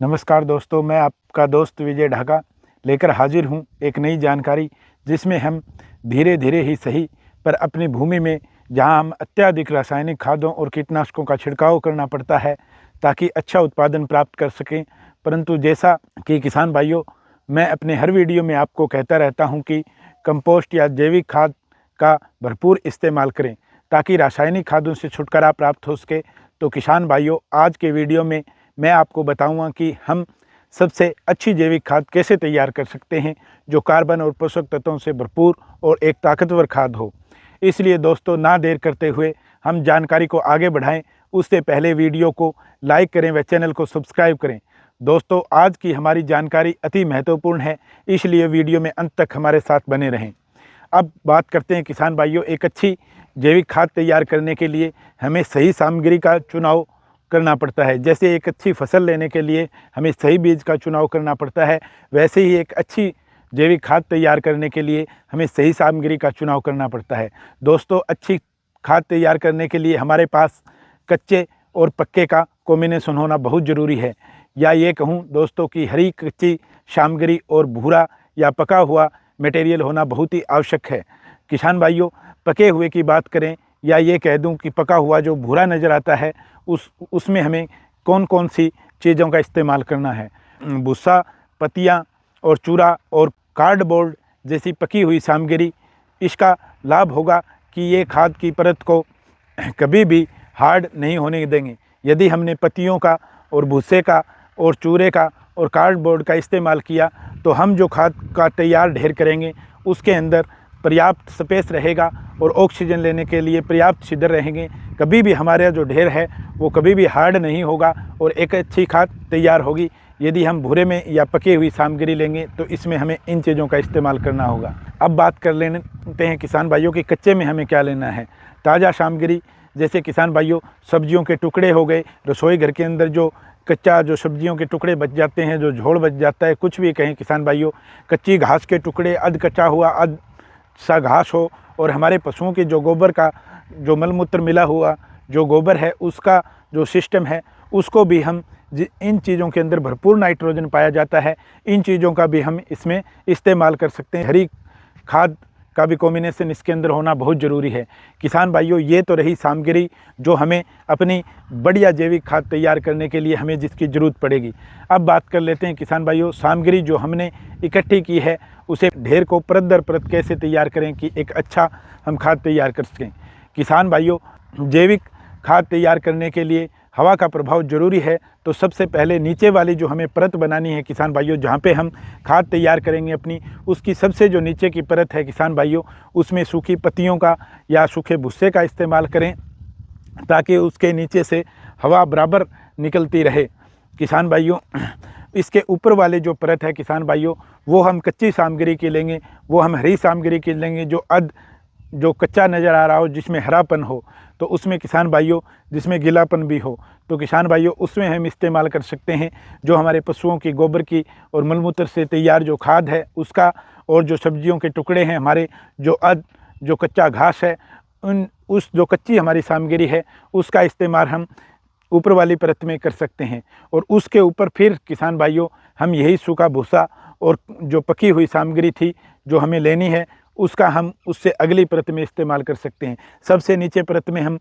नमस्कार दोस्तों, मैं आपका दोस्त विजय ढाका लेकर हाजिर हूं एक नई जानकारी, जिसमें हम धीरे धीरे ही सही पर अपनी भूमि में जहां हम अत्याधिक रासायनिक खादों और कीटनाशकों का छिड़काव करना पड़ता है ताकि अच्छा उत्पादन प्राप्त कर सकें। परंतु जैसा कि किसान भाइयों, मैं अपने हर वीडियो में आपको कहता रहता हूं कि कंपोस्ट या जैविक खाद का भरपूर इस्तेमाल करें ताकि रासायनिक खादों से छुटकारा प्राप्त हो सके। तो किसान भाइयों, आज के वीडियो में मैं आपको बताऊंगा कि हम सबसे अच्छी जैविक खाद कैसे तैयार कर सकते हैं जो कार्बन और पोषक तत्वों से भरपूर और एक ताकतवर खाद हो। इसलिए दोस्तों, ना देर करते हुए हम जानकारी को आगे बढ़ाएं, उससे पहले वीडियो को लाइक करें व चैनल को सब्सक्राइब करें। दोस्तों, आज की हमारी जानकारी अति महत्वपूर्ण है, इसलिए वीडियो में अंत तक हमारे साथ बने रहें। अब बात करते हैं किसान भाइयों, एक अच्छी जैविक खाद तैयार करने के लिए हमें सही सामग्री का चुनाव करना पड़ता है। जैसे एक अच्छी फसल लेने के लिए हमें सही बीज का चुनाव करना पड़ता है, वैसे ही एक अच्छी जैविक खाद तैयार करने के लिए हमें सही सामग्री का चुनाव करना पड़ता है। दोस्तों, अच्छी खाद तैयार करने के लिए हमारे पास कच्चे और पक्के का कॉम्बिनेशन होना बहुत ज़रूरी है, या ये कहूँ दोस्तों कि हरी कच्ची सामग्री और भूरा या पका हुआ मटेरियल होना बहुत ही आवश्यक है। किसान भाइयों, पके हुए की बात करें या ये कह दूं कि पका हुआ जो भूरा नज़र आता है उसमें हमें कौन कौन सी चीज़ों का इस्तेमाल करना है। भूसा, पत्तियां और चूरा और कार्डबोर्ड जैसी पकी हुई सामग्री, इसका लाभ होगा कि ये खाद की परत को कभी भी हार्ड नहीं होने देंगे। यदि हमने पत्तियों का और भूसे का और चूरे का और कार्डबोर्ड का इस्तेमाल किया तो हम जो खाद का तैयार ढेर करेंगे उसके अंदर पर्याप्त स्पेस रहेगा और ऑक्सीजन लेने के लिए पर्याप्त छिद्र रहेंगे। कभी भी हमारा जो ढेर है वो कभी भी हार्ड नहीं होगा और एक अच्छी खाद तैयार होगी। यदि हम भूरे में या पकी हुई सामग्री लेंगे तो इसमें हमें इन चीज़ों का इस्तेमाल करना होगा। अब बात कर लेते हैं किसान भाइयों कि कच्चे में हमें क्या लेना है। ताज़ा सामग्री जैसे किसान भाइयों, सब्जियों के टुकड़े हो गए, रसोई घर के अंदर जो कच्चा जो सब्जियों के टुकड़े बच जाते हैं, जो झोल बच जाता है, कुछ भी कहें किसान भाइयों, कच्ची घास के टुकड़े, अध कच्चा हुआ अध सा घास हो, और हमारे पशुओं के जो गोबर का जो मलमूत्र मिला हुआ जो गोबर है उसका जो सिस्टम है उसको भी हम इन चीज़ों के अंदर भरपूर नाइट्रोजन पाया जाता है, इन चीज़ों का भी हम इसमें इस्तेमाल कर सकते हैं। हरी खाद का भी कॉम्बिनेशन इसके अंदर होना बहुत ज़रूरी है। किसान भाइयों, ये तो रही सामग्री जो हमें अपनी बढ़िया जैविक खाद तैयार करने के लिए हमें जिसकी ज़रूरत पड़ेगी। अब बात कर लेते हैं किसान भाइयों, सामग्री जो हमने इकट्ठी की है उसे ढेर को परत दर परत कैसे तैयार करें कि एक अच्छा हम खाद तैयार कर सकें। किसान भाइयों, जैविक खाद तैयार करने के लिए हवा का प्रभाव जरूरी है, तो सबसे पहले नीचे वाली जो हमें परत बनानी है किसान भाइयों, जहाँ पे हम खाद तैयार करेंगे अपनी, उसकी सबसे जो नीचे की परत है किसान भाइयों, उसमें सूखी पत्तियों का या सूखे भुस्से का इस्तेमाल करें ताकि उसके नीचे से हवा बराबर निकलती रहे। किसान भाइयों, इसके ऊपर वाले जो परत है किसान भाइयों, वो हम कच्ची सामग्री की लेंगे, वो हम हरी सामग्री की लेंगे जो कच्चा नज़र आ रहा हो, जिसमें हरापन हो, तो उसमें किसान भाइयों जिसमें गीलापन भी हो, तो किसान भाइयों उसमें हम इस्तेमाल कर सकते हैं जो हमारे पशुओं की गोबर की और मलमूत्र से तैयार जो खाद है उसका, और जो सब्जियों के टुकड़े हैं हमारे, जो कच्चा घास है, उस जो कच्ची हमारी सामग्री है उसका इस्तेमाल हम ऊपर वाली परत में कर सकते हैं। और उसके ऊपर फिर किसान भाइयों हम यही सूखा भूसा और जो पकी हुई सामग्री थी जो हमें लेनी है उसका हम उससे अगली परत में इस्तेमाल कर सकते हैं। सबसे नीचे परत में हम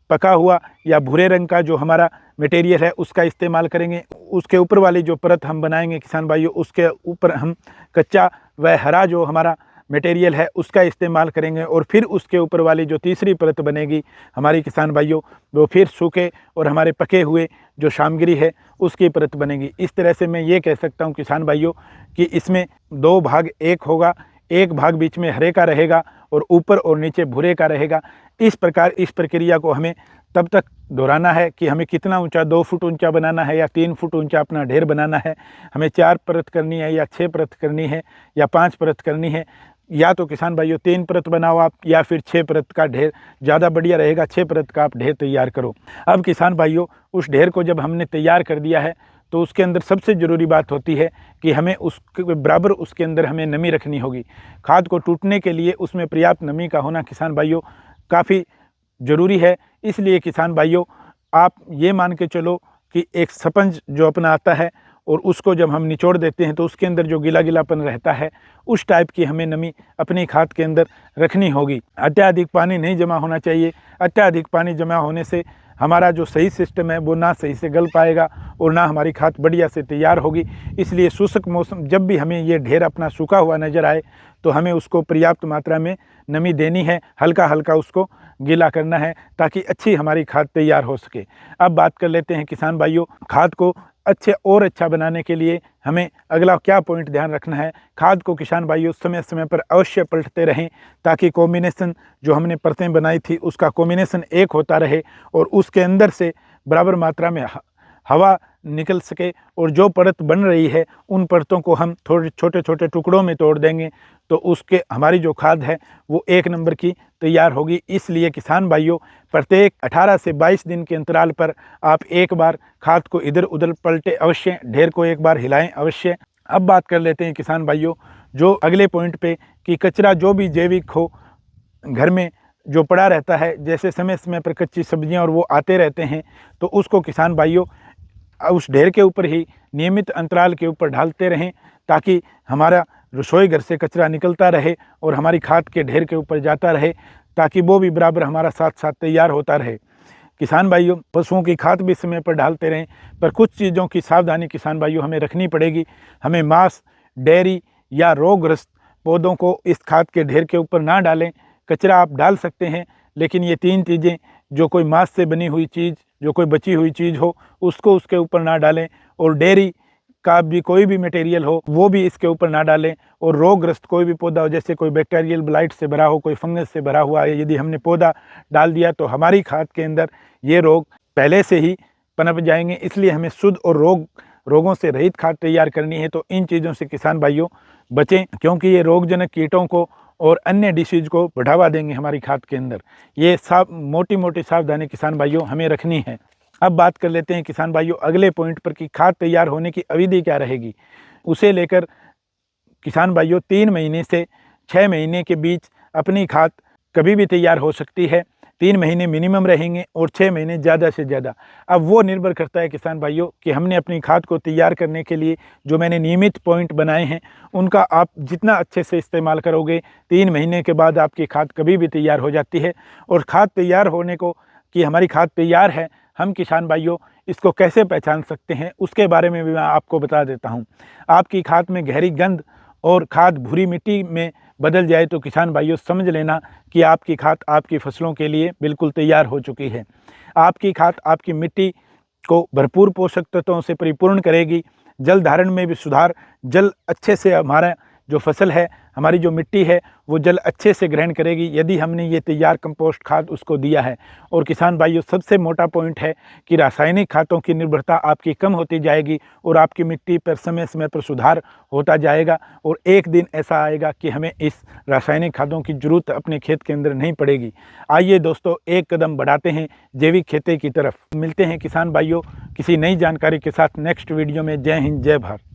पका हुआ या भूरे रंग का जो हमारा मटेरियल है उसका इस्तेमाल करेंगे। उसके ऊपर वाली जो परत हम बनाएंगे किसान भाइयों, उसके ऊपर हम कच्चा व हरा जो हमारा मटेरियल है उसका इस्तेमाल करेंगे। और फिर उसके ऊपर वाली जो तीसरी परत बनेगी हमारी किसान भाइयों, वो फिर सूखे और हमारे पके हुए जो सामग्री है उसकी परत बनेगी। इस तरह से मैं ये कह सकता हूँ किसान भाइयों कि इसमें दो भाग एक होगा, एक भाग बीच में हरे का रहेगा और ऊपर और नीचे भूरे का रहेगा। इस प्रकार इस प्रक्रिया को हमें तब तक दोहराना है कि हमें कितना ऊंचा, 2 फुट ऊंचा बनाना है या 3 फुट ऊंचा अपना ढेर बनाना है, हमें 4 परत करनी है या 6 परत करनी है या 5 परत करनी है। या तो किसान भाइयों 3 परत बनाओ आप, या फिर 6 परत का ढेर ज़्यादा बढ़िया रहेगा, 6 परत का आप ढेर तैयार करो। अब किसान भाइयों, उस ढेर को जब हमने तैयार कर दिया है तो उसके अंदर सबसे ज़रूरी बात होती है कि हमें उसके बराबर उसके अंदर हमें नमी रखनी होगी। खाद को टूटने के लिए उसमें पर्याप्त नमी का होना किसान भाइयों काफ़ी ज़रूरी है। इसलिए किसान भाइयों, आप ये मान के चलो कि एक स्पंज जो अपना आता है और उसको जब हम निचोड़ देते हैं तो उसके अंदर जो गीला गीलापन रहता है उस टाइप की हमें नमी अपनी खाद के अंदर रखनी होगी। अत्याधिक पानी नहीं जमा होना चाहिए। अत्याधिक पानी जमा होने से हमारा जो सही सिस्टम है वो ना सही से गल पाएगा और ना हमारी खाद बढ़िया से तैयार होगी। इसलिए शुष्क मौसम जब भी हमें ये ढेर अपना सूखा हुआ नज़र आए तो हमें उसको पर्याप्त मात्रा में नमी देनी है, हल्का हल्का उसको गीला करना है ताकि अच्छी हमारी खाद तैयार हो सके। अब बात कर लेते हैं किसान भाइयों, खाद को अच्छा बनाने के लिए हमें अगला क्या पॉइंट ध्यान रखना है। खाद को किसान भाइयों समय समय पर अवश्य पलटते रहें ताकि कॉम्बिनेशन जो हमने परतें बनाई थी उसका कॉम्बिनेशन एक होता रहे और उसके अंदर से बराबर मात्रा में हवा निकल सके। और जो परत बन रही है उन परतों को हम थोड़े छोटे छोटे टुकड़ों में तोड़ देंगे तो उसके हमारी जो खाद है वो एक नंबर की तैयार होगी। इसलिए किसान भाइयों, प्रत्येक 18 से 22 दिन के अंतराल पर आप एक बार खाद को इधर उधर पलटे अवश्य, ढेर को एक बार हिलाएं अवश्य। अब बात कर लेते हैं किसान भाइयों जो अगले पॉइंट पे कि कचरा जो भी जैविक हो घर में जो पड़ा रहता है, जैसे समय समय पर कच्ची सब्जियां और वो आते रहते हैं, तो उसको किसान भाइयों उस ढेर के ऊपर ही नियमित अंतराल के ऊपर डालते रहें ताकि हमारा रसोई घर से कचरा निकलता रहे और हमारी खाद के ढेर के ऊपर जाता रहे ताकि वो भी बराबर हमारा साथ साथ तैयार होता रहे। किसान भाइयों, पशुओं की खाद भी समय पर डालते रहें, पर कुछ चीज़ों की सावधानी किसान भाइयों हमें रखनी पड़ेगी। हमें मांस, डेयरी या रोगग्रस्त पौधों को इस खाद के ढेर के ऊपर ना डालें। कचरा आप डाल सकते हैं लेकिन ये 3 चीज़ें, जो कोई मांस से बनी हुई चीज़, जो कोई बची हुई चीज़ हो उसको उसके ऊपर ना डालें और डेयरी का भी कोई भी मटेरियल हो वो भी इसके ऊपर ना डालें। और रोगग्रस्त कोई भी पौधा हो, जैसे कोई बैक्टीरियल ब्लाइट से भरा हो, कोई फंगस से भरा हुआ है, यदि हमने पौधा डाल दिया तो हमारी खाद के अंदर ये रोग पहले से ही पनप जाएंगे। इसलिए हमें शुद्ध और रोगों से रहित खाद तैयार करनी है। तो इन चीज़ों से किसान भाइयों बचें क्योंकि ये रोगजनक कीटों को और अन्य डिसीज को बढ़ावा देंगे हमारी खाद के अंदर। ये मोटी मोटी सावधानी किसान भाइयों हमें रखनी है। अब बात कर लेते हैं किसान भाइयों अगले पॉइंट पर कि खाद तैयार होने की अवधि क्या रहेगी। उसे लेकर किसान भाइयों 3 महीने से 6 महीने के बीच अपनी खाद कभी भी तैयार हो सकती है। 3 महीने मिनिमम रहेंगे और 6 महीने ज़्यादा से ज़्यादा। अब वो निर्भर करता है किसान भाइयों कि हमने अपनी खाद को तैयार करने के लिए जो मैंने नियमित पॉइंट बनाए हैं उनका आप जितना अच्छे से इस्तेमाल करोगे 3 महीने के बाद आपकी खाद कभी भी तैयार हो जाती है। और खाद तैयार होने को कि हमारी खाद तैयार है, हम किसान भाइयों इसको कैसे पहचान सकते हैं उसके बारे में भी मैं आपको बता देता हूँ। आपकी खाद में गहरी गंध और खाद भूरी मिट्टी में बदल जाए तो किसान भाइयों समझ लेना कि आपकी खाद आपकी फसलों के लिए बिल्कुल तैयार हो चुकी है। आपकी खाद आपकी मिट्टी को भरपूर पोषक तत्वों से परिपूर्ण करेगी। जल धारण में भी सुधार, जल अच्छे से हमारा जो फसल है, हमारी जो मिट्टी है वो जल अच्छे से ग्रहण करेगी यदि हमने ये तैयार कंपोस्ट खाद उसको दिया है। और किसान भाइयों सबसे मोटा पॉइंट है कि रासायनिक खादों की निर्भरता आपकी कम होती जाएगी और आपकी मिट्टी पर समय समय पर सुधार होता जाएगा। और एक दिन ऐसा आएगा कि हमें इस रासायनिक खादों की जरूरत अपने खेत के अंदर नहीं पड़ेगी। आइए दोस्तों एक कदम बढ़ाते हैं जैविक खेती की तरफ। मिलते हैं किसान भाइयों किसी नई जानकारी के साथ नेक्स्ट वीडियो में। जय हिंद, जय भारत।